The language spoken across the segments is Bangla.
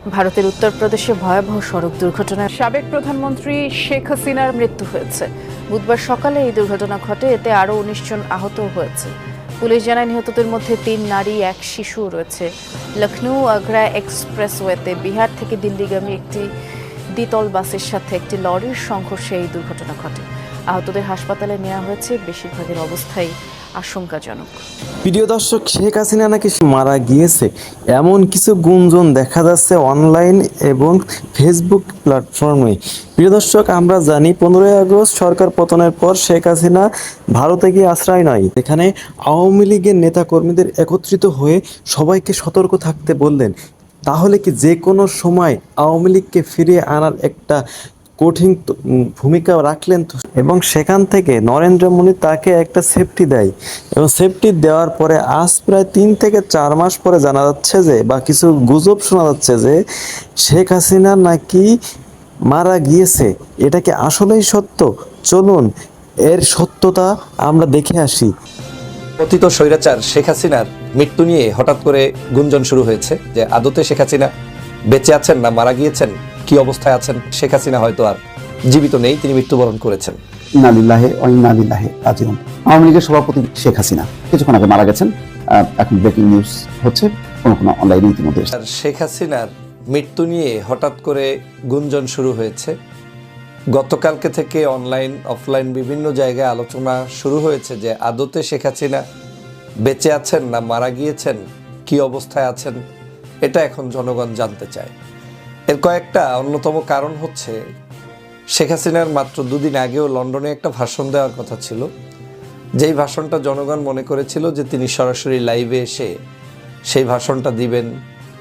ভারতের উত্তরপ্রদেশে ভয়াবহ সড়ক দুর্ঘটনায় সাবেক প্রধানমন্ত্রী শেখ হাসিনার মৃত্যু হয়েছে। বুধবার সকালে এই দুর্ঘটনা ঘটে, এতে আরও ১৯ জন আহত হয়েছে। পুলিশ জানায় নিহতদের মধ্যে ৩ নারী, ১ শিশু রয়েছে। লখনৌ আগ্রা এক্সপ্রেসওয়েতে বিহার থেকে দিল্লিগামী একটি দ্বিতল বাসের সাথে একটি লরির সংঘর্ষে এই দুর্ঘটনা ঘটে। আহতদের হাসপাতালে নেওয়া হয়েছে, বেশিরভাগের অবস্থাই আশঙ্কাজনক। প্রিয় দর্শক, শেখ হাসিনা নাকি মারা গিয়েছে এমন কিছু গুঞ্জন দেখা যাচ্ছে অনলাইন এবং ফেসবুক প্ল্যাটফর্মে। প্রিয় দর্শক, আমরা জানি 15ই আগস্ট সরকার পতনের পর শেখ হাসিনা ভারতে গিয়ে আশ্রয় নয়, এখানে আওয়ামী লীগের নেতাকর্মীদের একত্রিত হয়ে সবাইকে সতর্ক থাকতে বললেন। তাহলে কি যে কোনো সময় আওয়ামী লীগকে ফিরিয়ে আনার একটা কঠিন ভূমিকা রাখলেন এবং সেখান থেকে নরেন্দ্র মোদী তাকে একটা সেফটি দেয় এবং সেফটি দেওয়ার পরে আজ প্রায় 3 থেকে 4 মাস পরে জানা যাচ্ছে যে, বা কিছু গুজব শোনা যাচ্ছে যে শেখ হাসিনা নাকি মারা গিয়েছে। এটা কি আসলেই সত্য? চলুন এর সত্যতা আমরা দেখে আসি। পতিত স্বৈরাচার শেখ হাসিনার মৃত্যু নিয়ে হঠাৎ করে গুঞ্জন শুরু হয়েছে যে আদতে শেখ হাসিনা বেঁচে আছেন না মারা গিয়েছেন, কি অবস্থায় আছেন। শেখ হাসিনা হয়তো আর জীবিত নেই, তিনি মৃত্যুবরণ করেছেন। ইন্না লিল্লাহি ওয়া ইন্না ইলাইহি রাজিউন। আওয়ামী লীগের সভাপতি শেখ হাসিনা কিছুক্ষণ আগে মারা গেছেন। এখন ব্রেকিং নিউজ হচ্ছে কোনো অনলাইনে ইতিমধ্যে। আর শেখ হাসিনার মৃত্যু নিয়ে হঠাৎ করে গুঞ্জন শুরু হয়েছে। গতকালকে থেকে অনলাইন অফলাইন বিভিন্ন জায়গায় আলোচনা শুরু হয়েছে যে আদতে শেখ হাসিনা বেঁচে আছেন না মারা গিয়েছেন, কি অবস্থায় আছেন, এটা এখন জনগণ জানতে চায়। এর কয়েকটা অন্যতম কারণ হচ্ছে, শেখ হাসিনার মাত্র 2 দিন আগেও লন্ডনে একটা ভাষণ দেওয়ার কথা ছিল, যেই ভাষণটা জনগণ মনে করেছিল যে তিনি সরাসরি লাইভে এসে সেই ভাষণটা দিবেন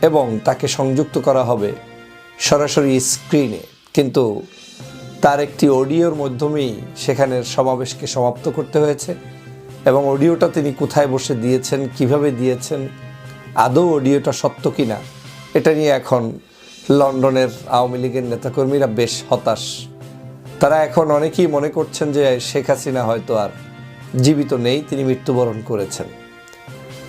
এবং তাকে সংযুক্ত করা হবে সরাসরি স্ক্রিনে। কিন্তু তার একটি অডিওর মাধ্যমেই সেখানের সমাবেশকে সমাপ্ত করতে হয়েছে এবং অডিওটা তিনি কোথায় বসে দিয়েছেন, কিভাবে দিয়েছেন, আদৌ অডিওটা সত্য কিনা, এটা নিয়ে এখন লন্ডনের আওয়ামী লীগের নেতাকর্মীরা বেশ হতাশ। তারা এখন অনেকেই মনে করছেন যে শেখ হাসিনা হয়তো আর জীবিত নেই, তিনি মৃত্যুবরণ করেছেন।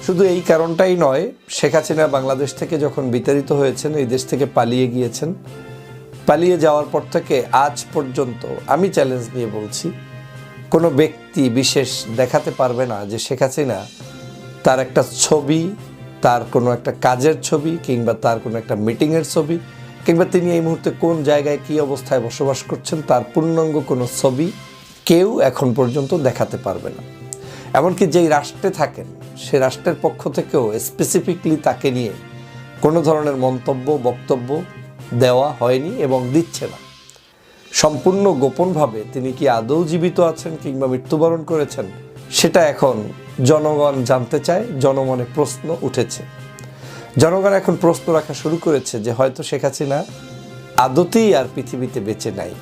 শুধু এই কারণটাই নয়, শেখ হাসিনা বাংলাদেশ থেকে যখন বিতাড়িত হয়েছেন, এই দেশ থেকে পালিয়ে গিয়েছেন, পালিয়ে যাওয়ার পর থেকে আজ পর্যন্ত আমি চ্যালেঞ্জ নিয়ে বলছি, কোনো ব্যক্তি বিশেষ দেখাতে পারবে না যে শেখ হাসিনা তার একটা ছবি, তার কোনো একটা কাজের ছবি, কিংবা তার কোনো একটা মিটিংয়ের ছবি, কিংবা তিনি এই মুহূর্তে কোন জায়গায় কী অবস্থায় বসবাস করছেন তার পূর্ণাঙ্গ কোনো ছবি কেউ এখন পর্যন্ত দেখাতে পারবে না। এমনকি যেই রাষ্ট্রে থাকেন সে রাষ্ট্রের পক্ষ থেকেও স্পেসিফিকলি তাকে নিয়ে কোনো ধরনের মন্তব্য বক্তব্য দেওয়া হয়নি এবং দিচ্ছে না। সম্পূর্ণ গোপনভাবে তিনি কি আদৌ জীবিত আছেন কিংবা মৃত্যুবরণ করেছেন সেটা এখন জনগণ জানতে চায়। জনমনে প্রশ্ন উঠেছে, জনগণ এখন প্রশ্ন রাখা শুরু করেছে যে হয়তো শেখ হাসিনা আদতেই আর পৃথিবীতে বেঁচে নাই।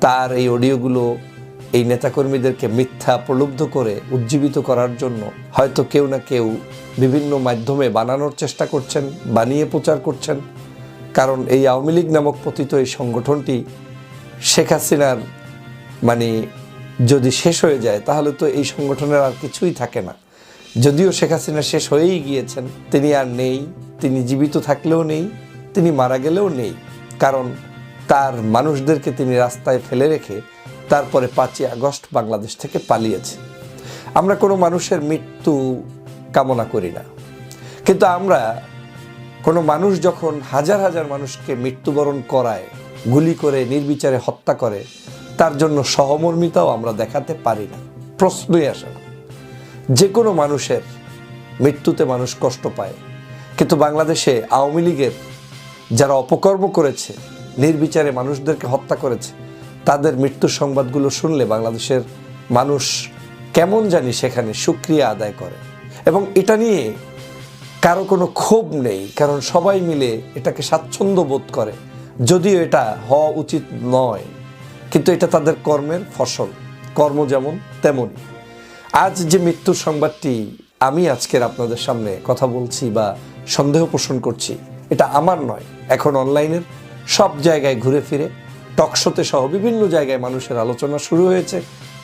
তার এই অডিওগুলো এই নেতাকর্মীদেরকে মিথ্যা প্রলুব্ধ করে উজ্জীবিত করার জন্য হয়তো কেউ না কেউ বিভিন্ন মাধ্যমে বানানোর চেষ্টা করছেন, বানিয়ে প্রচার করছেন। কারণ এই আওয়ামী লীগ নামক পতিত এই সংগঠনটি শেখ হাসিনার যদি শেষ হয়ে যায় তাহলে তো এই সংগঠনের আর কিছুই থাকে না। যদিও শেখ হাসিনা শেষ হয়েই গিয়েছেন, তিনি আর নেই, তিনি জীবিত থাকলেও নেই, তিনি মারা গেলেও নেই। কারণ তার মানুষদেরকে তিনি রাস্তায় ফেলে রেখে তারপরে 5ই আগস্ট বাংলাদেশ থেকে পালিয়েছে। আমরা কোনো মানুষের মৃত্যু কামনা করি না, কিন্তু আমরা কোনো মানুষ যখন হাজার হাজার মানুষকে মৃত্যুবরণ করায়, গুলি করে নির্বিচারে হত্যা করে, তার জন্য সহমর্মিতাও আমরা দেখাতে পারি না। প্রশ্নই আসে না। যে কোনো মানুষের মৃত্যুতে মানুষ কষ্ট পায়, কিন্তু বাংলাদেশে আওয়ামী লীগের যারা অপকর্ম করেছে, নির্বিচারে মানুষদেরকে হত্যা করেছে, তাদের মৃত্যুর সংবাদগুলো শুনলে বাংলাদেশের মানুষ কেমন জানি সেখানে শুকরিয়া আদায় করে এবং এটা নিয়ে কারো কোনো ক্ষোভ নেই, কারণ সবাই মিলে এটাকে স্বাচ্ছন্দ্য বোধ করে। যদিও এটা হওয়া উচিত নয়, কিন্তু এটা তাদের কর্মের ফসল, কর্ম যেমন তেমনই। আজ যে মৃত্যুর সংবাদটি আমি আজকের আপনাদের সামনে কথা বলছি বা সন্দেহ পোষণ করছি, এটা আমার নয়। এখন অনলাইনের সব জায়গায় ঘুরে ফিরে টকশোতে সহ বিভিন্ন জায়গায় মানুষের আলোচনা শুরু হয়েছে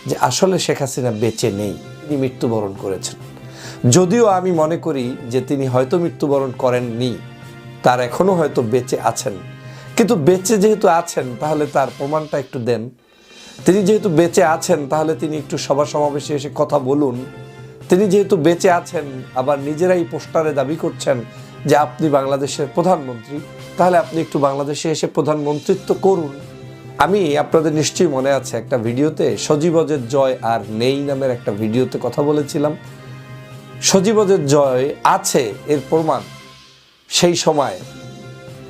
যে আসলে শেখ হাসিনা বেঁচে নেই, তিনি মৃত্যুবরণ করেছেন। যদিও আমি মনে করি যে তিনি হয়তো মৃত্যুবরণ করেননি, তার এখনো হয়তো বেঁচে আছেন, কিন্তু বেঁচে যেহেতু আছেন তাহলে তার প্রমাণটা একটু দেন। তিনি যেহেতু বেঁচে আছেন তাহলে তিনি একটু সভা সমাবেশে এসে কথা বলুন। তিনি যেহেতু বেঁচে আছেন, আবার নিজেরাই পোস্টারে দাবি করছেন যে আপনি বাংলাদেশের প্রধানমন্ত্রী, তাহলে আপনি একটু বাংলাদেশে এসে প্রধানমন্ত্রিত্ব করুন। আমি আপনাদের নিশ্চয়ই মনে আছে একটা ভিডিওতে সজীবজের জয় আর নেই নামের একটা ভিডিওতে কথা বলেছিলাম। সজীবজের জয় আছে এর প্রমাণ সেই সময়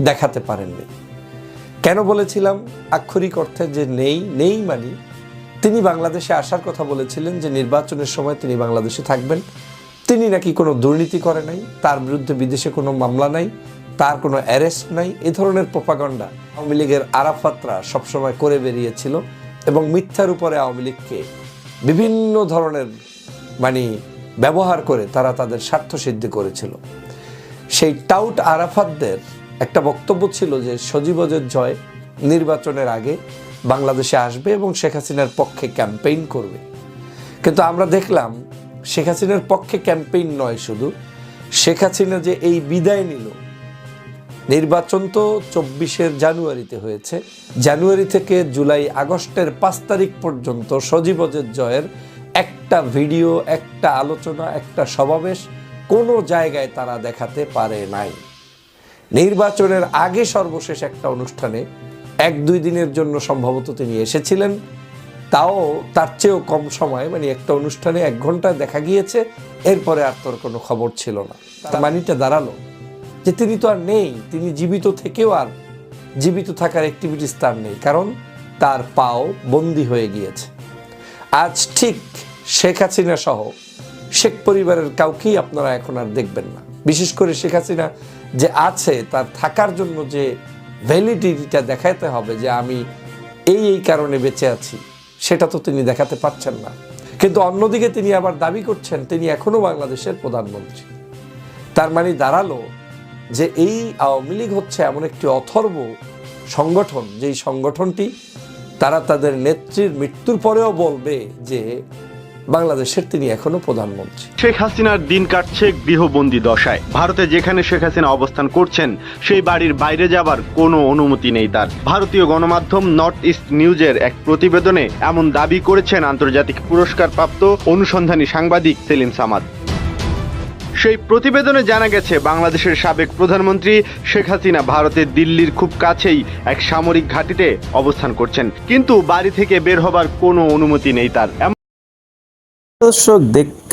দেখাতে পারেননি। কেন বলেছিলাম আক্ষরিক অর্থে যে নেই মানে তিনি বাংলাদেশে আসার কথা বলেছিলেন, যে নির্বাচনের সময় তিনি বাংলাদেশে থাকবেন, তিনি নাকি কোনো দুর্নীতি করে নাই, তার বিরুদ্ধে বিদেশে কোনো মামলা নাই, তার কোনো অ্যারেস্ট নাই। এ ধরনের প্রোপাগান্ডা আওয়ামী লীগের আরাফাতরা সবসময় করে বেরিয়েছিল এবং মিথ্যার উপরে আওয়ামী লীগকে বিভিন্ন ধরনের ব্যবহার করে তারা তাদের স্বার্থ সিদ্ধি করেছিল। সেই টাউট আরাফাতদের একটা বক্তব্য ছিল যে সজীবজের জয় নির্বাচনের আগে বাংলাদেশে আসবে এবং শেখ হাসিনার পক্ষে ক্যাম্পেইন করবে। কিন্তু আমরা দেখলাম শেখ হাসিনার পক্ষে ক্যাম্পেইন নয়, শুধু শেখ হাসিনা যে এই বিদায় নিল, নির্বাচন তো 24 জানুয়ারিতে হয়েছে, জানুয়ারি থেকে জুলাই আগস্টের 5 তারিখ পর্যন্ত সজীবজের জয়ের একটা ভিডিও, একটা আলোচনা, একটা সমাবেশ কোনো জায়গায় তারা দেখাতে পারে নাই। নির্বাচনের আগে সর্বশেষ একটা অনুষ্ঠানে 1-2 দিনের জন্য সম্ভবত তিনি এসেছিলেন, তাও তার চেয়েও কম সময়, একটা অনুষ্ঠানে 1 ঘন্টা দেখা গিয়েছে, এরপরে আর তোর কোনো খবর ছিল না। তার মানেটা দাঁড়ালো যে তিনি তো আর নেই, তিনি জীবিত থেকেও আর জীবিত থাকার অ্যাক্টিভিটিস তার নেই, কারণ তার পাও বন্দী হয়ে গিয়েছে। আজ ঠিক শেখ হাসিনা সহ শেখ পরিবারের কাউকেই আপনারা এখন আর দেখবেন না। বিশেষ করে শেখ হাসিনা যে আছে, তার থাকার জন্য যে ভ্যালিডিটিটা দেখাতে হবে যে আমি এই কারণে বেঁচে আছি, সেটা তো তিনি দেখাতে পারছেন না। কিন্তু অন্যদিকে তিনি আবার দাবি করছেন তিনি এখনো বাংলাদেশের প্রধানমন্ত্রী। তার মানে দাঁড়ালো যে এই আওয়ামী লীগ হচ্ছে এমন একটি অথর্ব সংগঠন, যেই সংগঠনটি তারা তাদের নেত্রীর মৃত্যুর পরেও বলবে যে বাংলাদেশের তিনি এখনো প্রধানমন্ত্রী। শেখ হাসিনার দিন কাটছে গৃহবন্দী দশায়। ভারতে যেখানে শেখ হাসিনা অবস্থান করছেন সেই বাড়ির বাইরে যাবার কোনো অনুমতি নেই তার। ভারতীয় গণমাধ্যম নর্থ ইস্ট নিউজের এক প্রতিবেদনে এমন দাবি করেছেন আন্তর্জাতিক পুরস্কারপ্রাপ্ত অনুসন্ধানী সাংবাদিক সেলিম সামাদ। সেই প্রতিবেদনে জানা গেছে বাংলাদেশের সাবেক প্রধানমন্ত্রী শেখ হাসিনা ভারতের দিল্লির খুব কাছেই এক সামরিক ঘাঁটিতে অবস্থান করছেন, কিন্তু বাড়ি থেকে বের হবার কোনো অনুমতি নেই তার। দর্শক,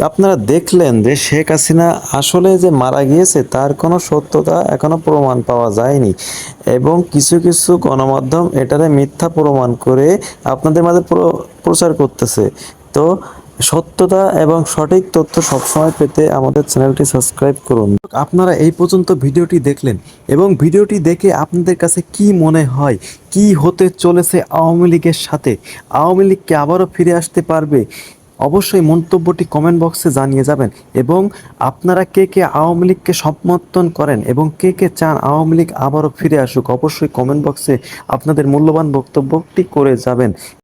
আপনারা দেখলেন যে শেখ হাসিনা আসলে যে মারা গিয়েছে তার কোনো সত্যতা এখনো প্রমাণ পাওয়া যায়নি, এবং কিছু কিছু গণমাধ্যম এটারে মিথ্যা প্রমাণ করে আপনাদের মাঝে প্রচার করতেছে। তো সত্যতা এবং সঠিক তথ্য সবসময় পেতে আমাদের চ্যানেলটি সাবস্ক্রাইব করুন। আপনারা এই পর্যন্ত ভিডিওটি দেখলেন এবং ভিডিওটি দেখে আপনাদের কাছে কি মনে হয়, কি হতে চলেছে আওয়ামী লীগের সাথে? আওয়ামী লীগ কি আবারও ফিরে আসতে পারবে? অবশ্যই মন্তব্যটি কমেন্ট বক্সে জানিয়ে যাবেন। এবং আপনারা কে কে আওয়ামী লীগকে সমর্থন করেন এবং কে কে চান আওয়ামী লীগ আবারও ফিরে আসুক, অবশ্যই কমেন্ট বক্সে আপনাদের মূল্যবান বক্তব্যটি করে যাবেন।